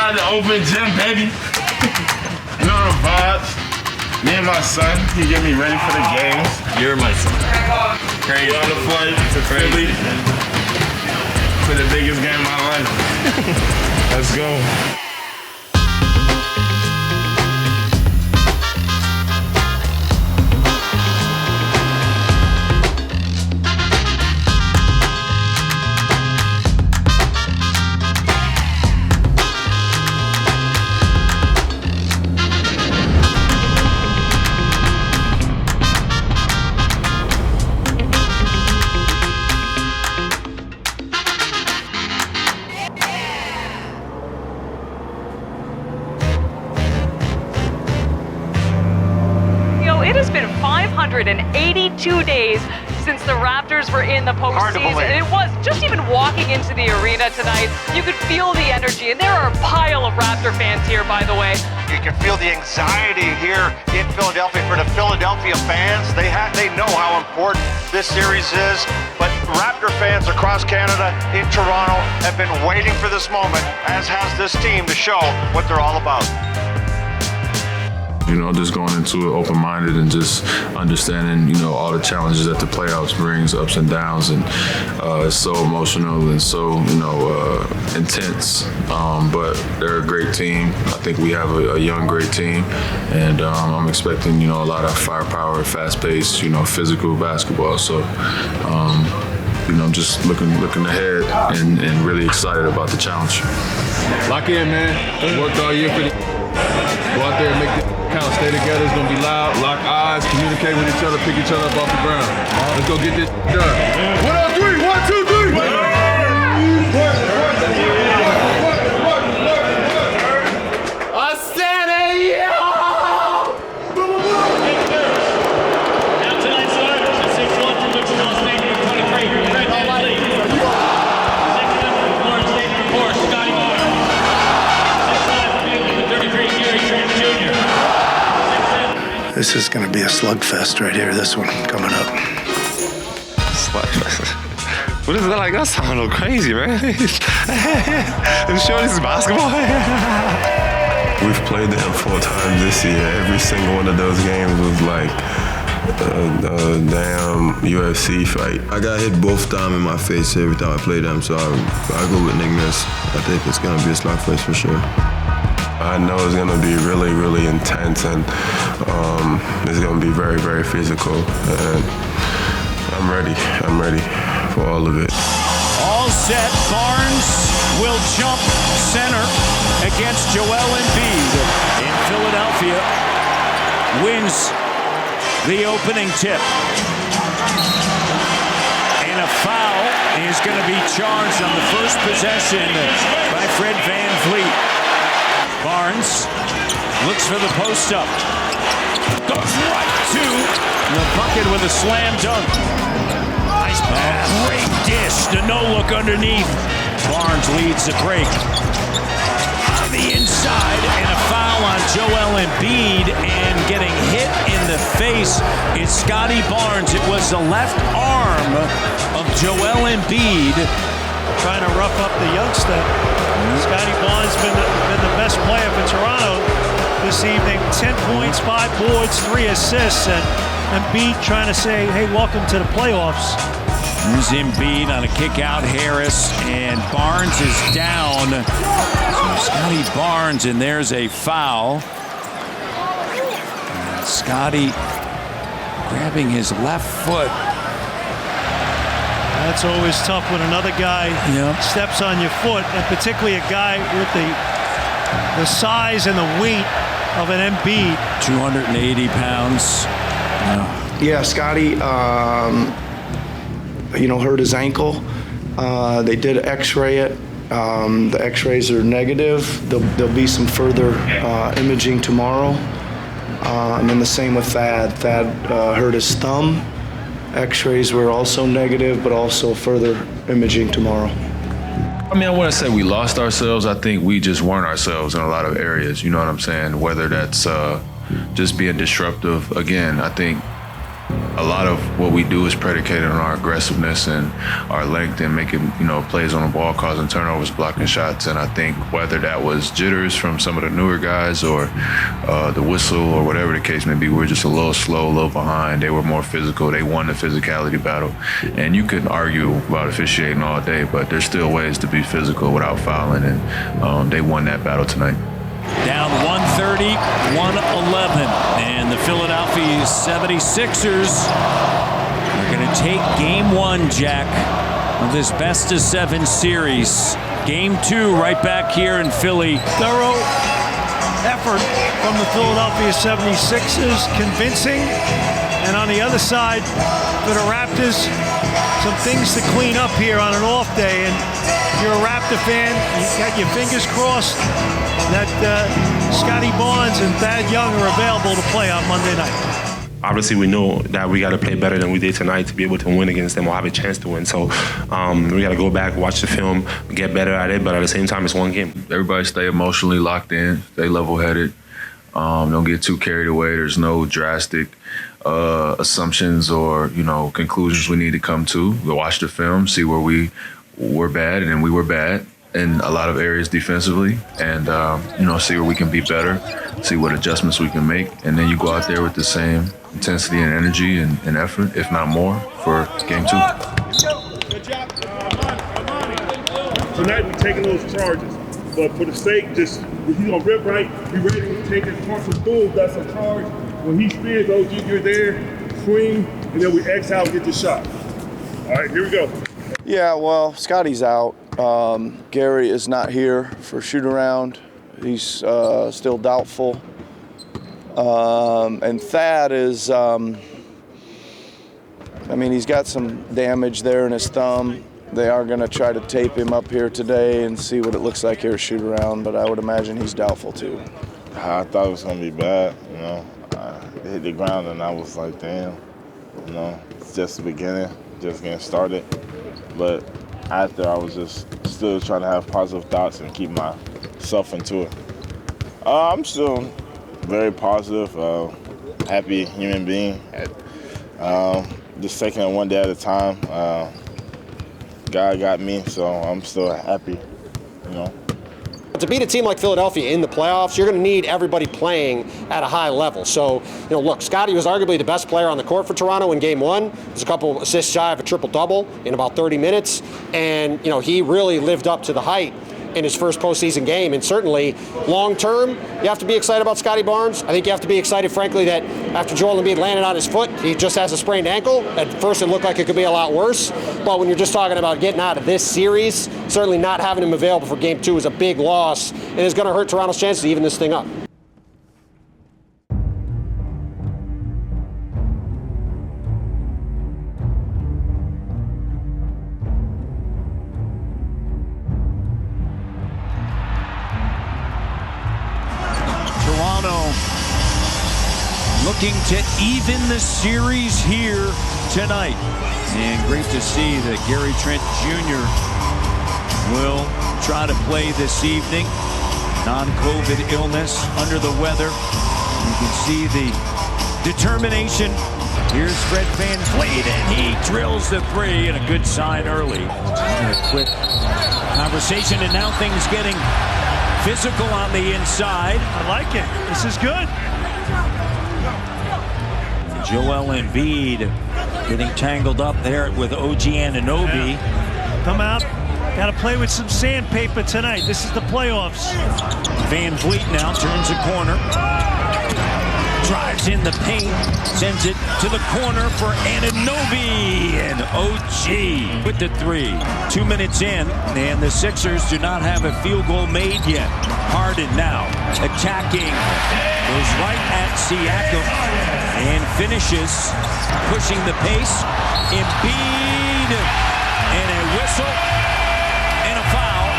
outside the open gym, baby. You know the vibes. Me and my son, he get me ready for the games. You're my son. Crazy. On the flight to Philly for the biggest game of my life. Let's go. It has been 582 days since the Raptors were in the postseason. And it was just even walking into the arena tonight, you could feel the energy. And there are a pile of Raptor fans here, by the way. You can feel the anxiety here in Philadelphia for the Philadelphia fans. They know how important this series is. But Raptor fans across Canada, in Toronto, have been waiting for this moment, as has this team, to show what they're all about. You know, just going into it open-minded and just understanding, you know, all the challenges that the playoffs brings, ups and downs, and it's so emotional and so, you know, intense. But they're a great team. I think we have a young, great team, and I'm expecting, you know, a lot of firepower, fast-paced, you know, physical basketball. So, you know, just looking ahead and really excited about the challenge. Lock in, man. Worked all year for the. Go out there and make the count. Stay together. It's gonna be loud. Lock eyes. Communicate with each other. Pick each other up off the ground. Let's go get this done. 1 on 3. 1, 2, 3. Now tonight's starters at 6'1" from Wichita State, number 23, Fred VanVleet. 6'1" from Florida State, number 4, Scottie Barnes. 6'5" from Duke, number 33, Gary Trent Jr. This is going to be a slugfest right here, this one coming up. Slugfest? What is that like? That sounds a little crazy, man. I'm sure this is basketball. We've played them 4 times this year. Every single one of those games was like a damn UFC fight. I got hit both times in my face every time I play them, so I go with Nick Nurse. I think it's going to be a slugfest for sure. I know it's going to be really, really intense, and it's going to be very, very physical. And I'm ready for all of it. All set. Barnes will jump center against Joel Embiid in Philadelphia. Wins the opening tip. And a foul is going to be charged on the first possession by Fred VanVleet. Barnes looks for the post-up. Goes right to the bucket with a slam dunk. Nice pass. Great dish. The no-look underneath. Barnes leads the break. On the inside, and a foul on Joel Embiid, and getting hit in the face is Scottie Barnes. It was the left arm of Joel Embiid. Trying to rough up the youngster. Scottie Barnes been the best player for Toronto this evening. 10 points, 5 boards, 3 assists, and Embiid trying to say, hey, welcome to the playoffs. Here's Embiid on a kick out, Harris, and Barnes is down. So Scottie Barnes, and there's a foul. And Scottie grabbing his left foot. That's always tough when another guy steps on your foot, and particularly a guy with the size and the weight of an Embiid. 280 pounds. Yeah, Scottie, hurt his ankle. They did X-ray it. The X-rays are negative. There'll be some further imaging tomorrow. And then the same with Thad. Thad hurt his thumb. X-rays were also negative, but also further imaging tomorrow. I mean, I wouldn't say we lost ourselves. I think we just weren't ourselves in a lot of areas. You know what I'm saying? Whether that's just being disruptive. Again, I think a lot of what we do is predicated on our aggressiveness and our length and making, plays on the ball, causing turnovers, blocking shots. And I think whether that was jitters from some of the newer guys or the whistle or whatever the case may be, we're just a little slow, a little behind. They were more physical. They won the physicality battle. And you can argue about officiating all day, but there's still ways to be physical without fouling, and they won that battle tonight. Down 130, 111, and the Philadelphia 76ers are going to take Game 1, Jack, of this best-of-7 series. Game 2 right back here in Philly. Thorough effort from the Philadelphia 76ers, convincing. And on the other side, for the Raptors, some things to clean up here on an off day. And you're a Raptor fan, you got your fingers crossed that Scottie Barnes and Thad Young are available to play on Monday night. Obviously, we know that we got to play better than we did tonight to be able to win against them or have a chance to win. So we got to go back, watch the film, get better at it. But at the same time, it's one game. Everybody stay emotionally locked in, stay level-headed. Don't get too carried away. There's no drastic assumptions or, conclusions we need to come to. We'll watch the film, see where we were bad and we were bad in a lot of areas defensively, and, see where we can be better, see what adjustments we can make. And then you go out there with the same intensity and energy and effort, if not more, for Game 2. Good job. Tonight we're taking those charges, but for the sake, he's gonna rip right. Be ready to take it punch and boom. That's a charge. When he spins, OG, you're there, swing, and then we exhale and get the shot. All right, here we go. Yeah, well, Scottie's out. Gary is not here for shoot around. He's still doubtful. And Thad is, he's got some damage there in his thumb. They are going to try to tape him up here today and see what it looks like here at shoot around, but I would imagine he's doubtful too. I thought it was going to be bad, It hit the ground and I was like, damn, it's just the beginning, just getting started. But after, I was just still trying to have positive thoughts and keep myself into it. I'm still very positive, happy human being. Just taking it one day at a time. God got me, so I'm still happy, To beat a team like Philadelphia in the playoffs, you're going to need everybody playing at a high level. So, look, Scottie was arguably the best player on the court for Toronto in Game 1. There's a couple assists shy of a triple-double in about 30 minutes. And, he really lived up to the hype in his first postseason game. And certainly, long-term, you have to be excited about Scottie Barnes. I think you have to be excited, frankly, that after Joel Embiid landed on his foot, he just has a sprained ankle. At first, it looked like it could be a lot worse. But when you're just talking about getting out of this series, certainly not having him available for Game 2 is a big loss and is going to hurt Toronto's chances to even this thing up. Looking to even the series here tonight. And great to see that Gary Trent Jr. will try to play this evening. Non-COVID illness, under the weather. You can see the determination. Here's Fred VanVleet, and he drills the three, and a good sign early. A quick conversation, and now things getting physical on the inside. I like it. This is good. Joel Embiid getting tangled up there with OG Anunoby. Yeah. Come out. Got to play with some sandpaper tonight. This is the playoffs. VanVleet now turns a corner. Drives in the paint. Sends it to the corner for Anunoby. And OG with the three. 2 minutes in, and the Sixers do not have a field goal made yet. Harden now attacking. Goes right at Siakam and finishes, pushing the pace. Embiid, and a whistle, and a foul,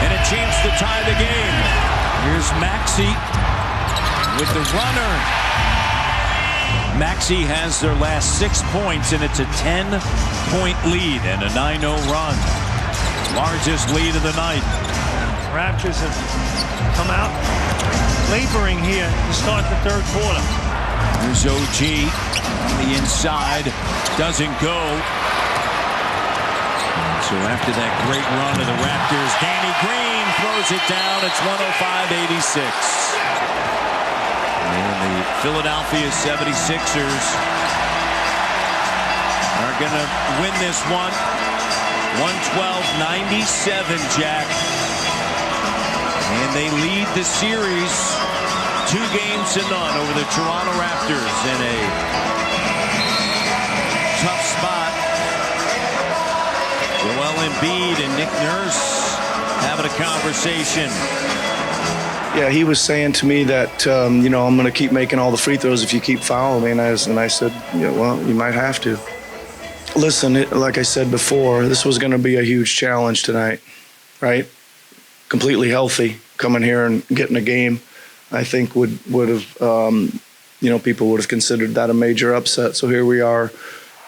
and a chance to tie the game. Here's Maxey with the runner. Maxey has their last 6 points, and it's a 10-point lead and a 9-0 run. Largest lead of the night. Raptors have come out laboring here to start the third quarter. Here's OG on the inside. Doesn't go. So after that great run of the Raptors, Danny Green throws it down. It's 105-86. And the Philadelphia 76ers are going to win this one. 112-97, Jack. And they lead the series 2-0 over the Toronto Raptors in a tough spot. Joel Embiid and Nick Nurse having a conversation. Yeah, he was saying to me that, I'm going to keep making all the free throws if you keep fouling me. And I said, yeah, well, you might have to. Listen, like I said before, this was going to be a huge challenge tonight, right? Completely healthy, coming here and getting a game, I think would have, people would have considered that a major upset. So here we are,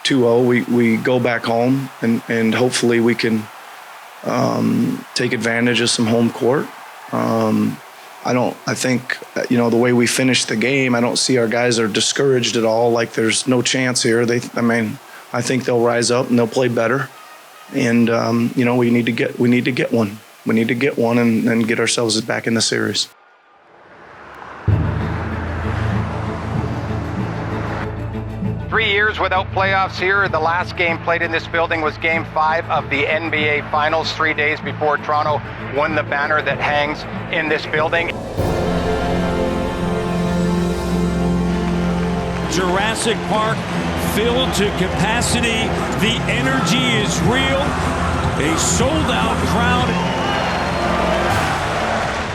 2-0. We go back home, and hopefully we can take advantage of some home court. I think, the way we finished the game, I don't see our guys are discouraged at all. Like there's no chance here. I think they'll rise up and they'll play better. And, we need to get one. We need to get one and get ourselves back in the series. Three years without playoffs here. The last game played in this building was Game 5 of the NBA Finals, 3 days before Toronto won the banner that hangs in this building. Jurassic Park filled to capacity. The energy is real. A sold-out crowd.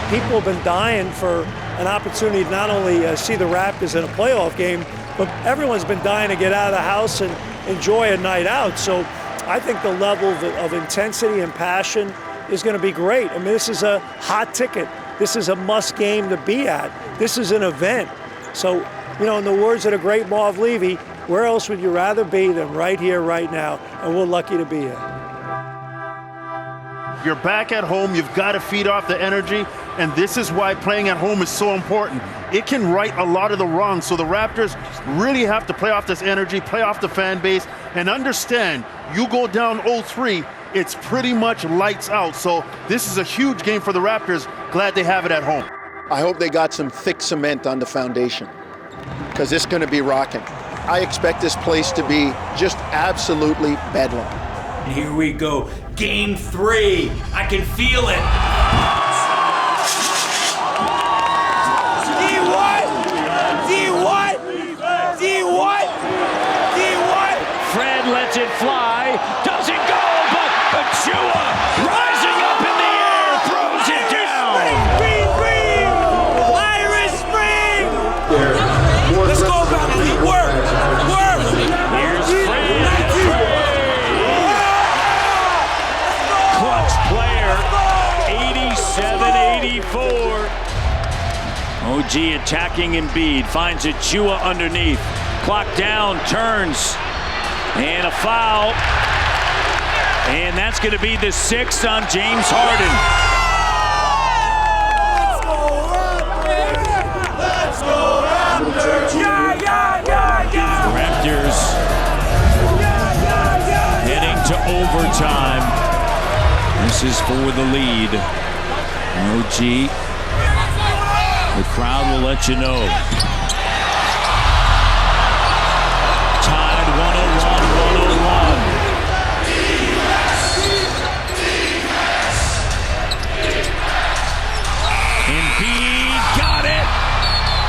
People have been dying for an opportunity to not only see the Raptors in a playoff game, but everyone's been dying to get out of the house and enjoy a night out. So I think the level of intensity and passion is going to be great. I mean, this is a hot ticket. This is a must game to be at. This is an event. So, in the words of the great Marv Levy, where else would you rather be than right here, right now? And we're lucky to be here. You're back at home. You've got to feed off the energy. And this is why playing at home is so important. It can right a lot of the wrongs. So the Raptors really have to play off this energy, play off the fan base, and understand you go down 0-3, it's pretty much lights out. So this is a huge game for the Raptors. Glad they have it at home. I hope they got some thick cement on the foundation, because it's going to be rocking. I expect this place to be just absolutely bedlam. And here we go. Game 3. I can feel it. Fred lets it fly. Doesn't go, but Achua rising up in the air, throws it down. Green! Irish Spring! Let's go, Bounty. Work! Here's Fred. Clutch player, 87-84. OG attacking Embiid, finds Achua underneath. Clock down, turns, and a foul. And that's going to be the 6th on James Harden. Let's go, Raptors! Yeah! Raptors heading to overtime. This is for the lead. OG. The crowd will let you know. Tied 101-101. Embiid got it.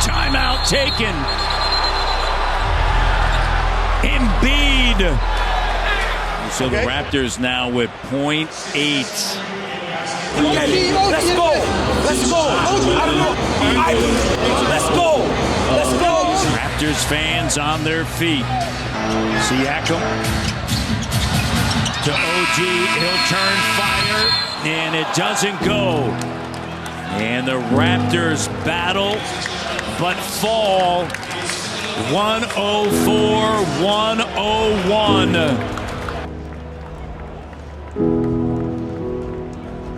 Timeout taken. Embiid. So the Raptors now with .8. Let's go! Let's go! Raptors fans on their feet. Siakam to OG. He'll turn fire, and it doesn't go. And the Raptors battle, but fall. 104-101.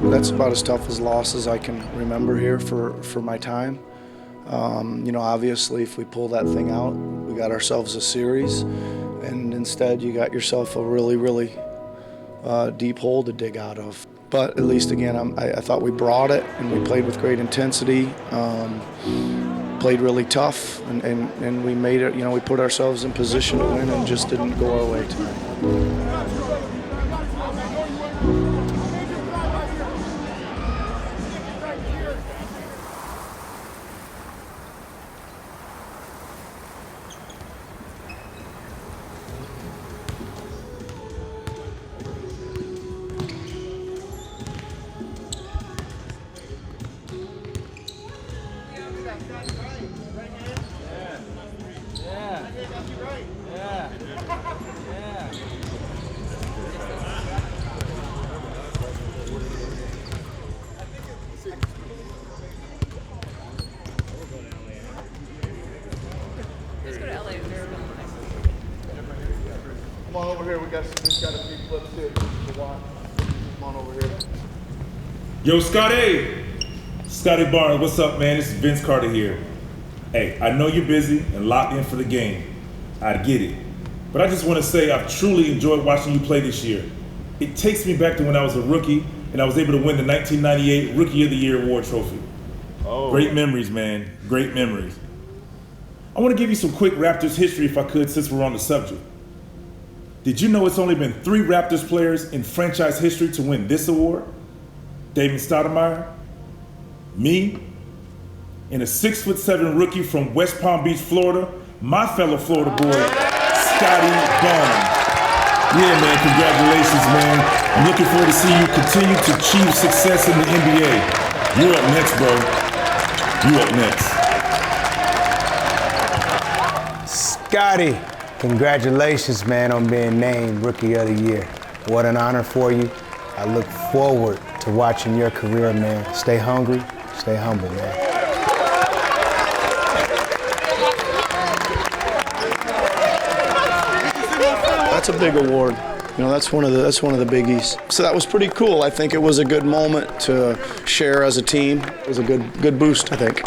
That's about as tough as loss as I can remember here for my time. You know, obviously, if we pull that thing out, we got ourselves a series, and instead you got yourself a really, really deep hole to dig out of. But at least, again, I thought we brought it, and we played with great intensity, played really tough, and we made it, you know, we put ourselves in position to win and just didn't go our way tonight. Come on over here, we got a few clips here to watch. Come on over here. Yo, Scottie Barnes, what's up, man? This is Vince Carter here. Hey, I know you're busy and locked in for the game. I get it. But I just want to say I've truly enjoyed watching you play this year. It takes me back to when I was a rookie and I was able to win the 1998 Rookie of the Year award trophy. Oh. Great memories, man. Great memories. I want to give you some quick Raptors history if I could, since we're on the subject. Did you know it's only been 3 Raptors players in franchise history to win this award? David Stoudemire, me, and a 6'7" rookie from West Palm Beach, Florida, my fellow Florida boy, Scottie Barnes. Yeah, man, congratulations, man. I'm looking forward to seeing you continue to achieve success in the NBA. You're up next, bro. You up next. Scottie, congratulations, man, on being named Rookie of the Year. What an honor for you. I look forward to watching your career, man. Stay hungry, stay humble, man. That's a big award. You know, that's one of the biggies. So that was pretty cool. I think it was a good moment to share as a team. It was a good boost, I think.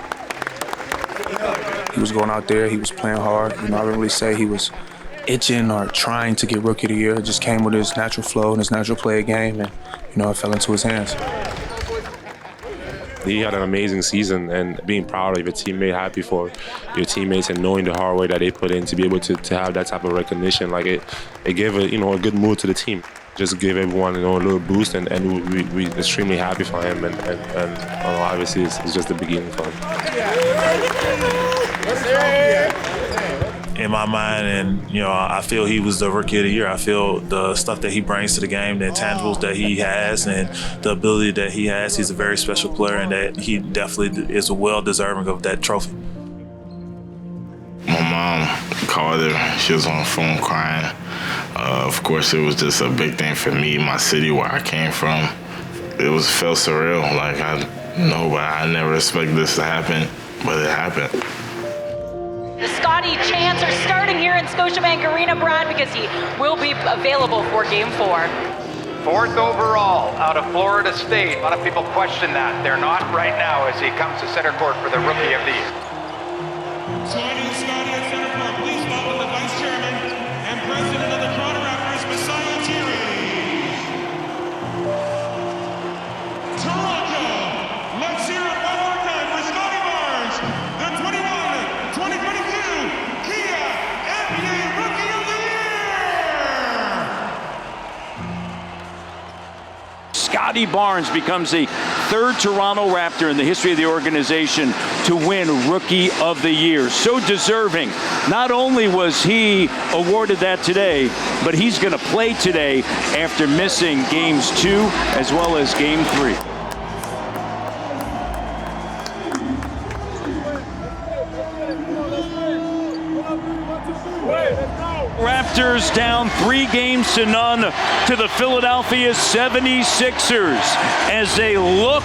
He was going out there, he was playing hard. You know, I wouldn't really say he was itching or trying to get Rookie of the Year. It just came with his natural flow and his natural play of game, and, you know, it fell into his hands. He had an amazing season, and being proud of your teammate, happy for your teammates, and knowing the hard way that they put in to be able to have that type of recognition, like it gave a good mood to the team. Just give everyone a little boost, and we extremely happy for him, and obviously it's just the beginning for him. In my mind, and I feel he was the Rookie of the Year. I feel the stuff that he brings to the game, the intangibles that he has, and the ability that he has. He's a very special player, and that he definitely is well deserving of that trophy. My mom called her. She was on the phone crying. Of course, it was just a big thing for me, my city where I came from. It felt surreal. Like I never expected this to happen, but it happened. The Scottie chants are starting here in Scotiabank Arena, Brad, because he will be available for Game 4. 4th overall out of Florida State. A lot of people question that. They're not right now as he comes to center court for the Rookie of the Year. Joining Scottie at center court, please welcome the Vice Chairman and President of the Toronto Raptors, Masai Ujiri. Toronto, let's hear it one more time for Scottie Barnes, the 2022 Kia NBA Rookie of the Year. Scottie Barnes becomes the 3rd Toronto Raptor in the history of the organization to win Rookie of the Year. So deserving. Not only was he awarded that today, but he's going to play today after missing Games 2 as well as Game 3. Raptors down 3 games to none to the Philadelphia 76ers as they look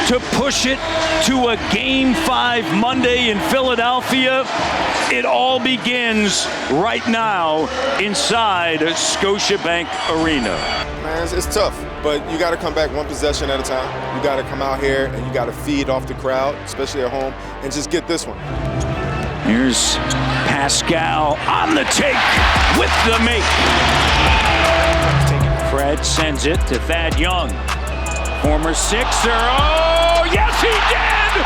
to push it to a Game 5 Monday in Philadelphia. It all begins right now inside Scotiabank Arena. Man, it's tough, but you got to come back one possession at a time. You got to come out here and you got to feed off the crowd, especially at home, and just get this one. Here's Pascal on the take with the make. Fred sends it to Thad Young. Former Sixer. Oh, yes, he did!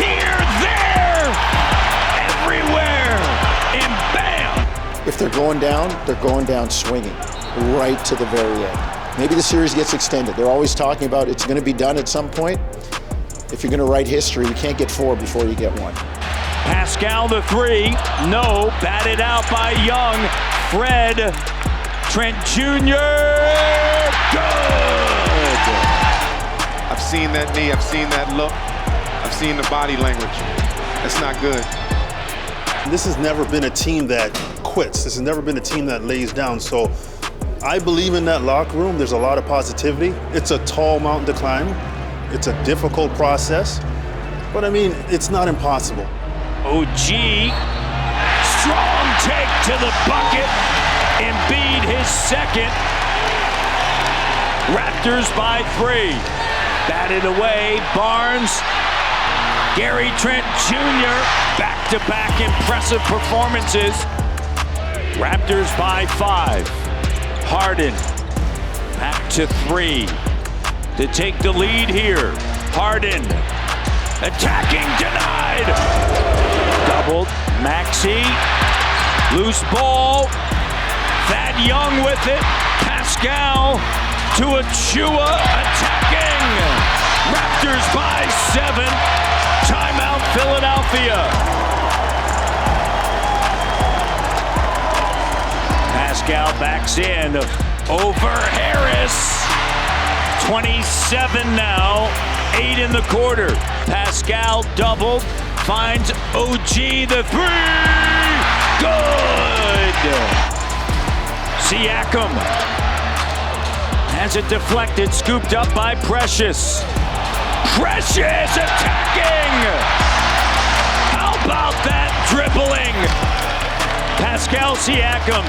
Here, there, everywhere, and bam! If they're going down swinging right to the very end. Maybe the series gets extended. They're always talking about it's going to be done at some point. If you're going to write history, you can't get 4 before you get 1. Pascal the 3, no, batted out by Young. Fred, Trent Jr., good! I've seen that knee, I've seen that look, I've seen the body language. It's not good. This has never been a team that quits. This has never been a team that lays down. So I believe in that locker room. There's a lot of positivity. It's a tall mountain to climb. It's a difficult process. But I mean, it's not impossible. OG, strong take to the bucket. Embiid his second. Raptors by 3. Batted away, Barnes. Gary Trent Jr. Back-to-back impressive performances. Raptors by 5. Harden back to 3 to take the lead here. Harden attacking, denied. Doubled, Maxey, loose ball. Thad Young with it. Pascal to Achua, attacking. Raptors by 7. Timeout, Philadelphia. Pascal backs in over Harris. 27 now, 8 in the quarter. Pascal doubled, finds OG the 3. Good. Siakam has it deflected, scooped up by Precious. Precious attacking! How about that dribbling? Pascal Siakam.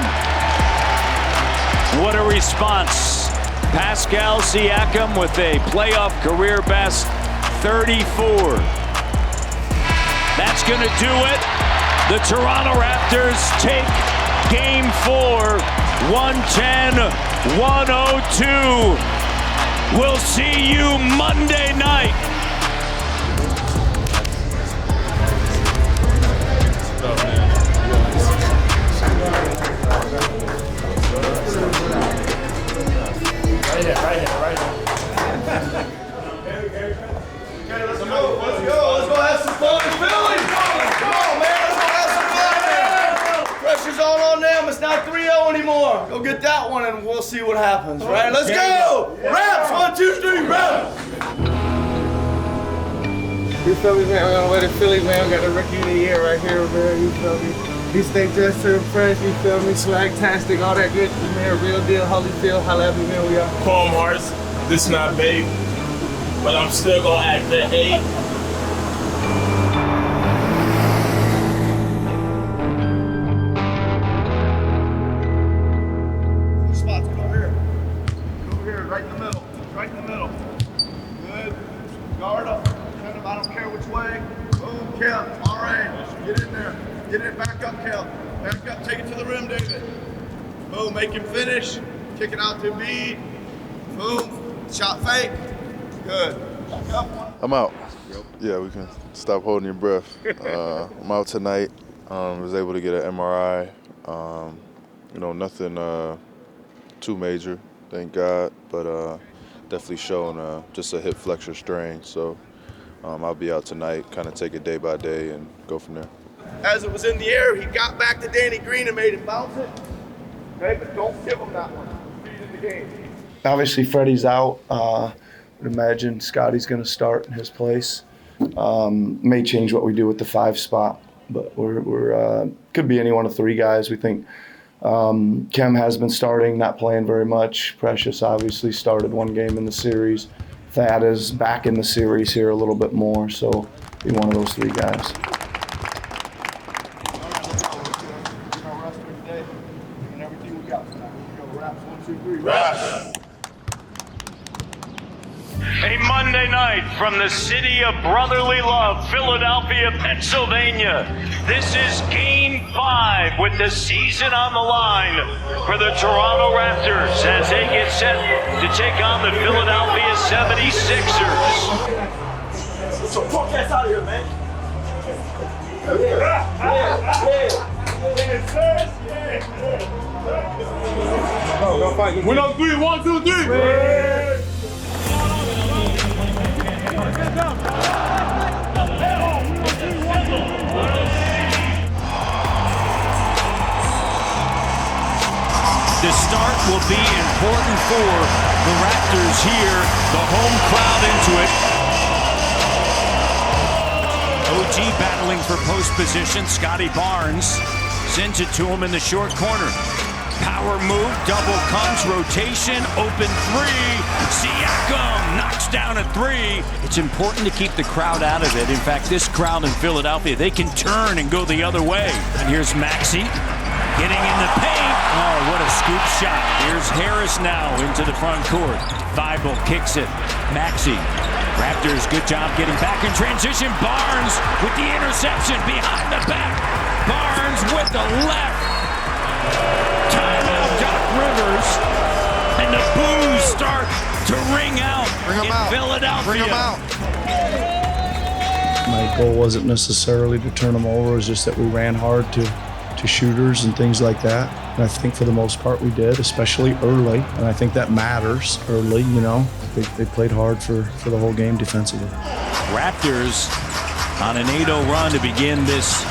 What a response. Pascal Siakam with a playoff career best 34. That's going to do it. The Toronto Raptors take Game 4, 110-102. We'll see you Monday night. Right here. Let's go. Let's go have some fun in Philly. Come on, man. Let's go have some fun, man. Pressure's all on them. It's not 3-0 anymore. Go get that one and we'll see what happens, right? Let's go. Raps, 1, 2, 3, Raps. You feel me, man? We're on the way to Philly, man. We got the rookie of the year right here, man. You feel me? He stay dressed to impress, you feel me? Swag-tastic, all that good, man. Real deal, Holyfield, holla at me, man. We are. Calm hearts. This not big, but I'm still gonna act that hate. Spots, come over here. Over here, right in the middle. Right in the middle. Good. Guard up. Send him, I don't care which way. Boom, Kel. All right. Get in there. Get it back up, Kel. Back up. Take it to the rim, David. Boom. Make him finish. Kick it out to Embiid. Boom. Shot fake. Good. I'm out. Yeah, we can stop holding your breath. I'm out tonight. Was able to get an MRI. Nothing too major, thank God, but definitely showing just a hip flexor strain. So I'll be out tonight, kind of take it day by day and go from there. As it was in the air, he got back to Danny Green and made him bounce it. Okay, but don't give him that one. He's in the game. Obviously, Freddie's out. I would imagine Scottie's going to start in his place. May change what we do with the 5 spot, but we're could be any one of 3 guys. We think Kem has been starting, not playing very much. Precious obviously started 1 game in the series. Thad is back in the series here a little bit more, so be one of those 3 guys. A Monday night from the city of brotherly love, Philadelphia, Pennsylvania. This is Game 5 with the season on the line for the Toronto Raptors as they get set to take on the Philadelphia 76ers. So fuck ass out of here, man. Go fight. Win on 3. 1, 2, 3. The start will be important for the Raptors here. The home crowd into it. OG battling for post position. Scottie Barnes sends it to him in the short corner. Power move, double comes, rotation, open three. Siakam knocks down a three. It's important to keep the crowd out of it. In fact, this crowd in Philadelphia, they can turn and go the other way. And here's Maxey getting in the paint. Oh, what a scoop shot. Here's Harris now into the front court. Thibault kicks it. Maxey. Raptors, good job getting back in transition. Barnes with the interception behind the back. Barnes with the left. Timeout, Doc Rivers. And the boos start to ring out in Philadelphia. Bring them out. My goal wasn't necessarily to turn them over, it was just that we ran hard to shooters and things like that. And I think for the most part we did, especially early. And I think that matters early, you know. They played hard for the whole game defensively. Raptors on an 8-0 run to begin this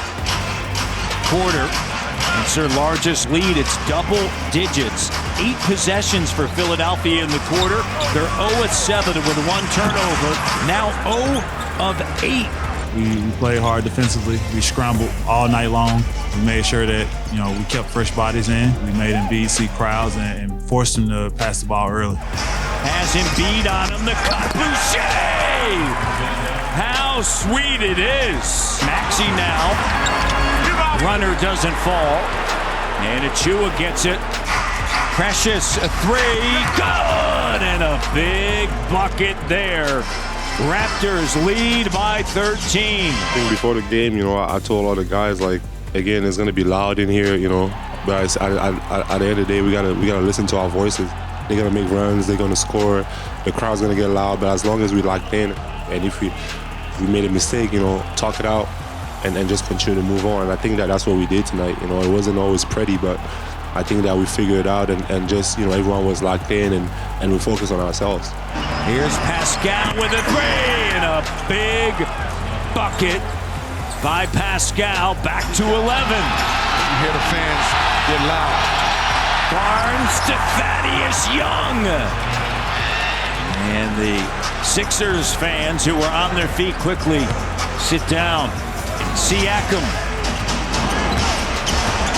quarter. It's their largest lead. It's double digits. 8 possessions for Philadelphia in the quarter. They're 0-7 with 1 turnover. Now 0 of 8. We played hard defensively. We scrambled all night long. We made sure that, you know, we kept fresh bodies in. We made Embiid see crowds and forced him to pass the ball early. Has Embiid on him. The cut. Boucher! How sweet it is. Maxey now. Runner doesn't fall. And Achua gets it. Precious, a three. Good! And a big bucket there. Raptors lead by 13. I think before the game, you know, I told all the guys, like, again, it's gonna be loud in here, you know. But at the end of the day, we gotta listen to our voices. They're gonna make runs, they're gonna score. The crowd's gonna get loud, but as long as we locked in, and if we made a mistake, you know, talk it out and just continue to move on. And I think that's what we did tonight. You know, it wasn't always pretty, but I think that we figured it out and just, you know, everyone was locked in and we focused on ourselves. Here's Pascal with a three and a big bucket by Pascal. Back to 11. You hear the fans get loud. Barnes to Thaddeus Young. And the Sixers fans who were on their feet quickly sit down. Siakam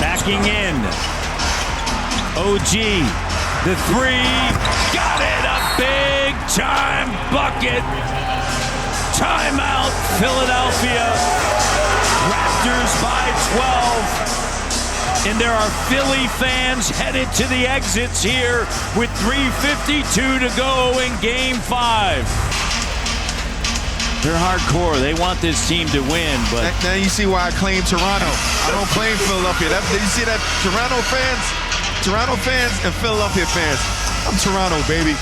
backing in. OG, the three, got it, a big time bucket. Timeout, Philadelphia. Raptors by 12. And there are Philly fans headed to the exits here with 3:52 to go in Game 5. They're hardcore. They want this team to win, but now you see why I claim Toronto. I don't claim Philadelphia. Did you see that? Toronto fans and Philadelphia fans. I'm Toronto, baby.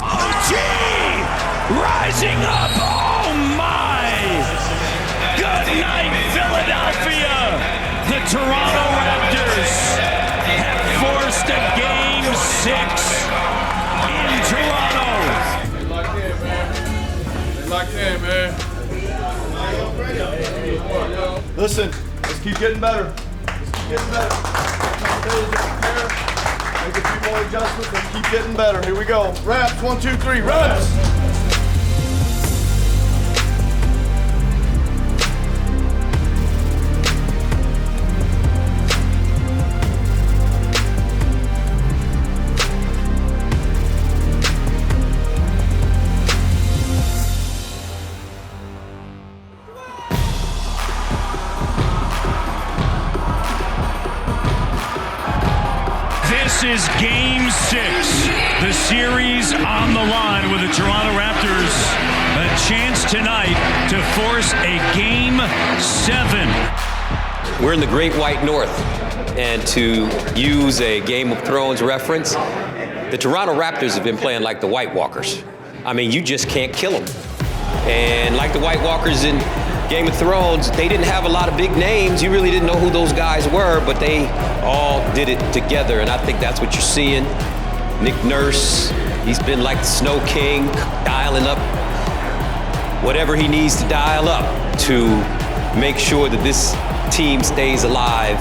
OG rising up. Oh my! Good night, Philadelphia. The Toronto Raptors have forced a Game 6 in Toronto. Locked in, man. Listen, let's keep getting better. Make a few more adjustments and keep getting better. Here we go. Raps, 1, 2, 3, raps. This is Game 6. The series on the line with the Toronto Raptors. A chance tonight to force a Game 7. We're in the Great White North, and to use a Game of Thrones reference, the Toronto Raptors have been playing like the White Walkers. I mean, you just can't kill them. And like the White Walkers in Game of Thrones, they didn't have a lot of big names. You really didn't know who those guys were, but they all did it together, and I think that's what you're seeing. Nick Nurse, he's been like the Snow King, dialing up whatever he needs to dial up to make sure that this team stays alive,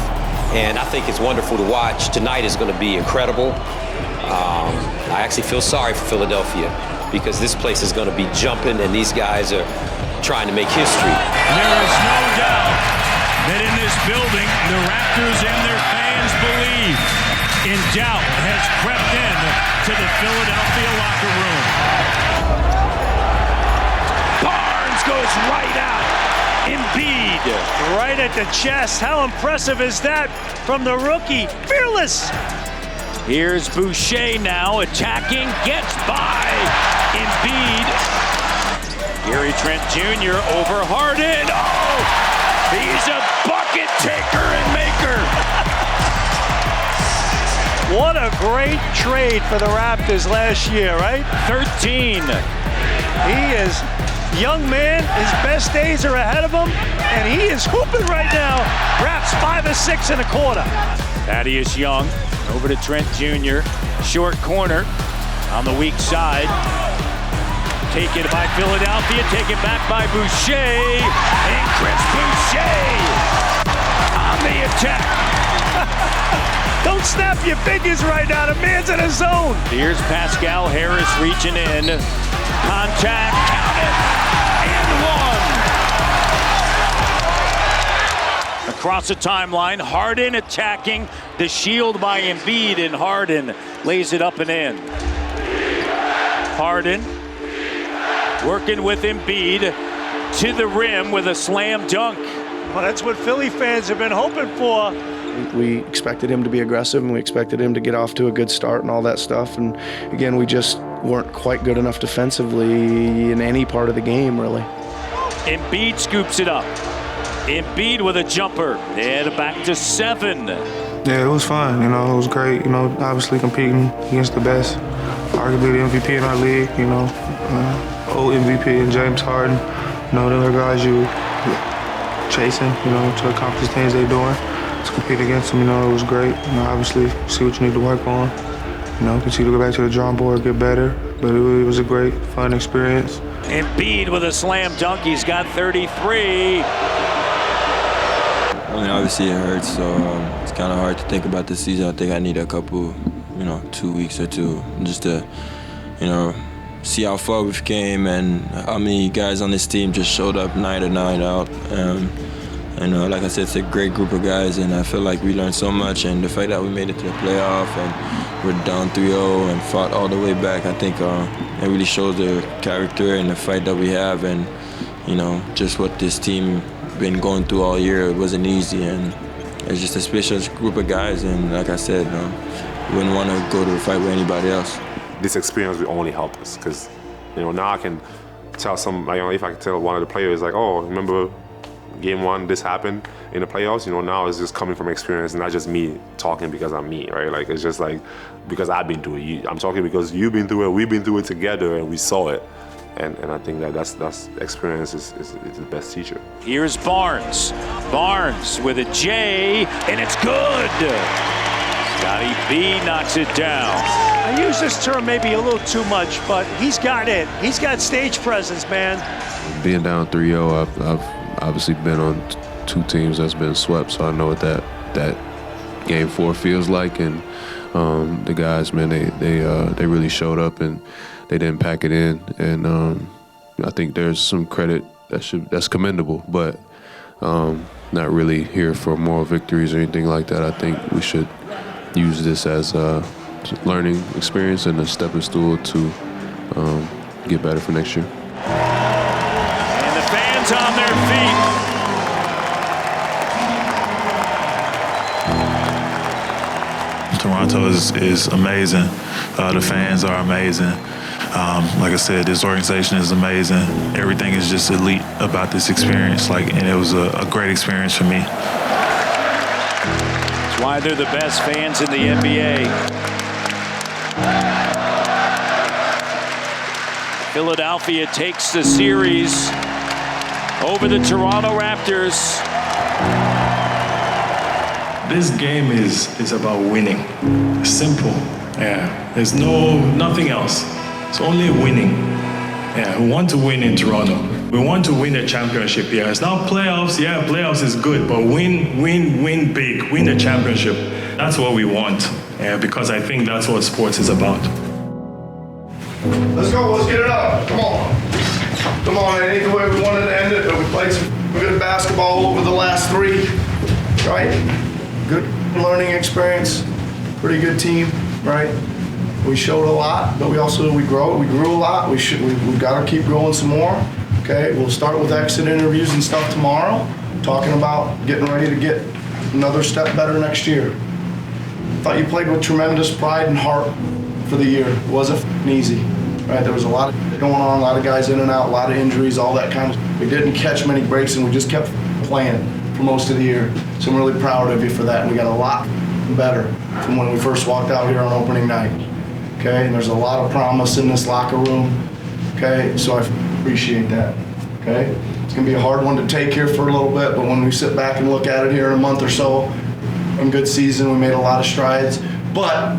and I think it's wonderful to watch. Tonight is going to be incredible. I actually feel sorry for Philadelphia because this place is going to be jumping, and these guys are trying to make history. There is no doubt that in this building, the Raptors and their fans believe. In doubt has crept in to the Philadelphia locker room. Barnes goes right out. Embiid. Right at the chest. How impressive is that from the rookie? Fearless. Here's Boucher now attacking, gets by Embiid. Gary Trent Jr. over Harden. Oh, he's a bucket taker and maker. What a great trade for the Raptors last year, right? 13. He is young man. His best days are ahead of him, and he is hooping right now. Raps 5 or 6 and a quarter. Thaddeus Young over to Trent Jr. Short corner on the weak side. Taken by Philadelphia, taken back by Boucher. And Chris Boucher on the attack. Don't snap your fingers right now. The man's in a zone. Here's Pascal Harris reaching in. Contact, count it, and one. Across the timeline, Harden attacking the shield by Embiid, and Harden lays it up and in. Harden working with Embiid to the rim with a slam dunk. Well, that's what Philly fans have been hoping for. We expected him to be aggressive, and we expected him to get off to a good start and all that stuff. And again, we just weren't quite good enough defensively in any part of the game, really. Embiid scoops it up. Embiid with a jumper. And back to 7. Yeah, it was fun. You know, it was great. You know, obviously competing against the best, arguably the MVP in our league. You know, old MVP and James Harden. You know, the other guys you chasing. You know, to accomplish the things they're doing. To compete against them, you know, it was great. You know, obviously, see what you need to work on. You know, continue to go back to the drawing board, get better. But it was a great, fun experience. Embiid with a slam dunk. He's got 33. I mean, obviously it hurts, so it's kind of hard to think about this season. I think I need a couple, 2 weeks or two just to, see how far we've came and how many guys on this team just showed up night in, night out. And like I said, it's a great group of guys, and I feel like we learned so much. And the fact that we made it to the playoff and we're down 3-0 and fought all the way back, I think it really shows the character and the fight that we have, and just what this team been going through all year. It wasn't easy, and it's just a special group of guys. And like I said, we wouldn't want to go to the fight with anybody else. This experience will only help us because now I can tell if I can tell one of the players oh, remember Game 1, this happened in the playoffs. Now it's just coming from experience, not just me talking because I'm me, right? It's just because I've been through it. I'm talking because you've been through it, we've been through it together, and we saw it. And I think that's experience is the best teacher. Here's Barnes. Barnes with a J, and it's good. Scottie B knocks it down. I use this term maybe a little too much, but he's got it. He's got stage presence, man. Being down 3-0, I've obviously been on 2 teams that's been swept, so I know what that Game 4 feels like. And the guys, man, they really showed up and they didn't pack it in. And I think there's some credit that's commendable, but not really here for moral victories or anything like that. I think we should use this as a learning experience and a stepping stool to get better for next year. And the fans on their feet. Toronto is amazing. The fans are amazing. Like I said, this organization is amazing. Everything is just elite about this experience. And it was a great experience for me. That's why they're the best fans in the NBA. Philadelphia takes the series over the Toronto Raptors. This game is about winning. Simple. Yeah. There's nothing else. It's only winning. Yeah. We want to win in Toronto. We want to win the championship here. It's not playoffs. Yeah, playoffs is good, but win big. Win the championship. That's what we want. Yeah, because I think that's what sports is about. Let's go. Let's get it up. Come on. Come on. It ain't the way we wanted to end it, but we played some good basketball over the last 3. Right? Good learning experience, pretty good team, right? We showed a lot, but we grew a lot. We've got to keep growing some more. Okay, we'll start with exit interviews and stuff tomorrow, talking about getting ready to get another step better next year. Thought you played with tremendous pride and heart for the year. It wasn't easy, right? There was a lot going on, a lot of guys in and out, a lot of injuries, all that kind of. We didn't catch many breaks, and we just kept playing for most of the year. So I'm really proud of you for that. And we got a lot better from when we first walked out here on opening night. Okay, and there's a lot of promise in this locker room. Okay, so I appreciate that. Okay, it's gonna be a hard one to take here for a little bit, but when we sit back and look at it here in a month or so, in good season, we made a lot of strides. But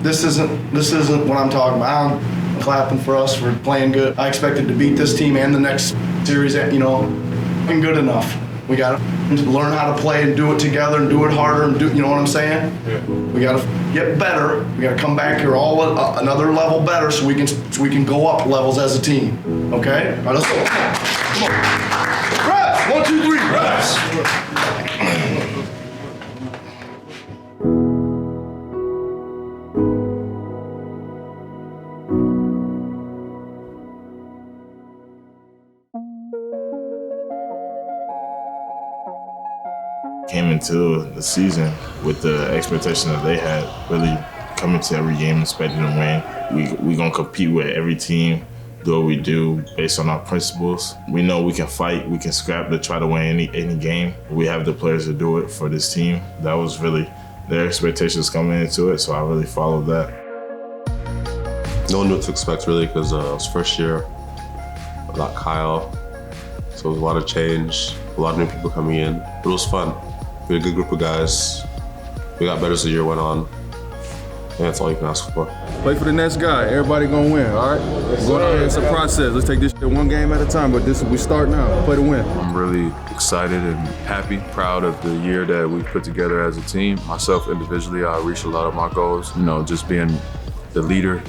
this isn't what I'm talking about. I'm clapping for us for playing good. I expected to beat this team and the next series, and good enough. We got to learn how to play and do it together and do it harder and you know what I'm saying? Yeah. We got to get better. We got to come back here another level better so we can go up levels as a team. Okay? All right, let's go. Come on. Reps. 1, 2, 3. Reps. Came into the season with the expectation that they had, really coming to every game expecting to win. We gonna compete with every team, do what we do based on our principles. We know we can fight, we can scrap to try to win any game. We have the players to do it for this team. That was really their expectations coming into it, so I really followed that. No one knew what to expect really, because it was first year without Kyle, so it was a lot of change, a lot of new people coming in, but it was fun. We had a good group of guys. We got better as the year went on. And that's all you can ask for. Play for the next guy. Everybody gonna win, all right? Yes, going out here, it's a process. Let's take this shit one game at a time, but we start now. Play to win. I'm really excited and happy, proud of the year that we put together as a team. Myself individually, I reached a lot of my goals. Just being the leader,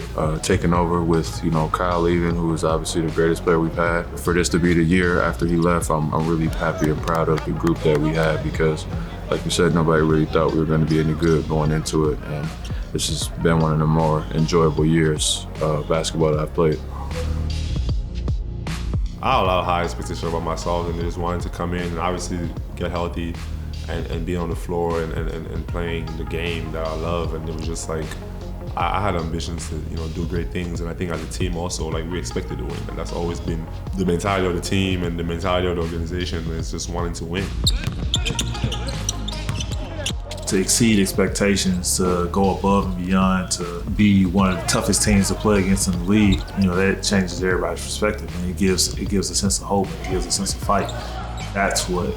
taking over with Kyle leaving, who was obviously the greatest player we've had. For this to be the year after he left, I'm really happy and proud of the group that we had, because like you said, nobody really thought we were going to be any good going into it, and this has been one of the more enjoyable years of basketball that I've played. I had a lot of high expectations about myself, and just wanted to come in and obviously get healthy and be on the floor and playing the game that I love. And it was just like, I had ambitions to do great things, and I think as a team also, we expected to win, and that's always been the mentality of the team and the mentality of the organization. Is just wanting to win. To exceed expectations, to go above and beyond, to be one of the toughest teams to play against in the league, that changes everybody's perspective, and it gives a sense of hope, it gives a sense of fight. That's what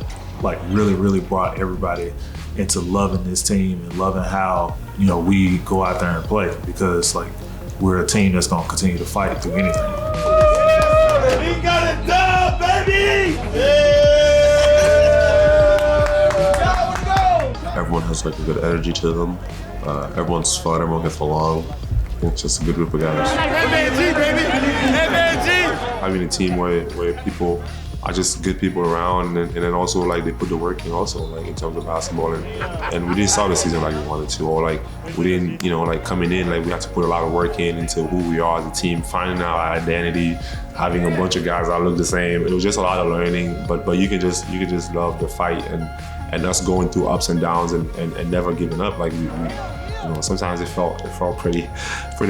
really brought everybody into loving this team and loving how we go out there and play, because we're a team that's gonna continue to fight through anything. We got it done, baby! Everyone has a good energy to them. Everyone's fun, everyone gets along. It's just a good group of guys. MNG, baby! MNG! Having a team where people are just good people around, and then also they put the work in also, in terms of basketball, and we didn't start the season like we wanted to, or we didn't coming in, we had to put a lot of work into who we are as a team, finding our identity, having a bunch of guys that look the same. It was just a lot of learning, but you can just love the fight and us going through ups and downs and never giving up. Sometimes it felt pretty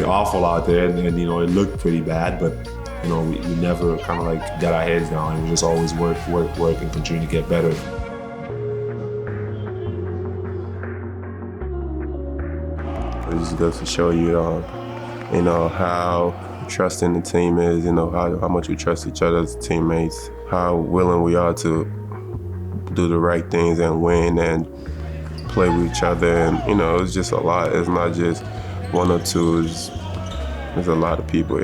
awful out there, and it looked pretty bad, but we never kind of like got our heads down. It was just always work, and continue to get better. It just goes to show you, how trusting the team is, how much we trust each other as teammates, how willing we are to do the right things and win and play with each other. And, it's just a lot. It's not just one or two. There's a lot of people,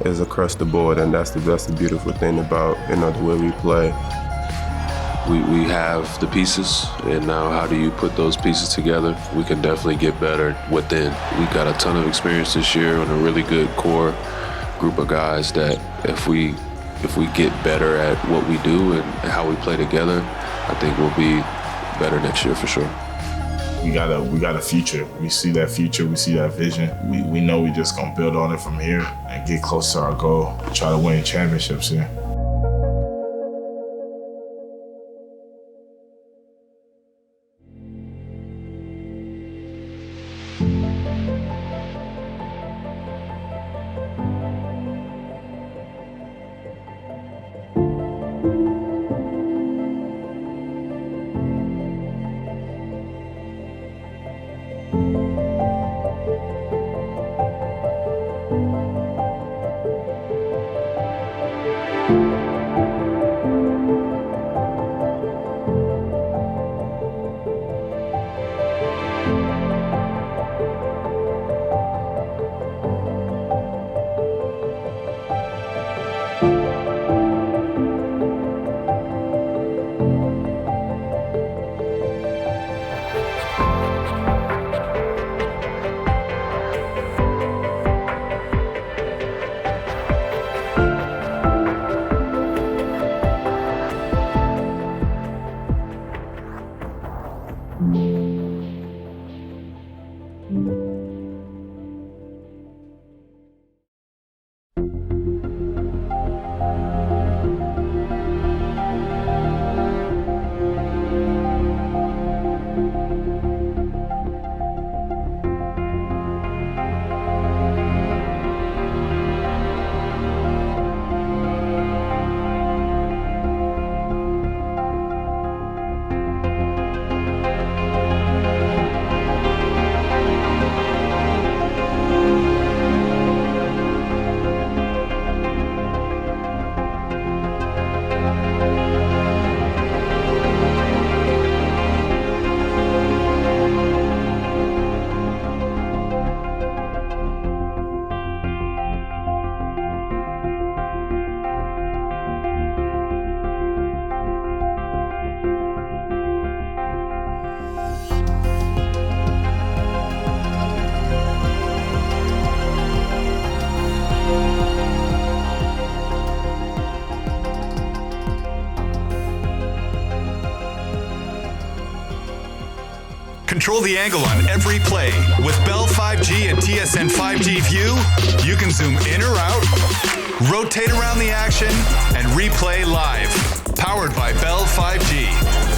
it's across the board, and that's the beautiful thing about, the way we play. We have the pieces, and now how do you put those pieces together? We can definitely get better within. We got a ton of experience this year and a really good core group of guys that if we get better at what we do and how we play together, I think we'll be better next year for sure. We got a future. We see that future. We see that vision. We know we just gonna build on it from here and get close to our goal. Try to win championships here. Control the angle on every play. With Bell 5G and TSN 5G View, you can zoom in or out, rotate around the action, and replay live. Powered by Bell 5G.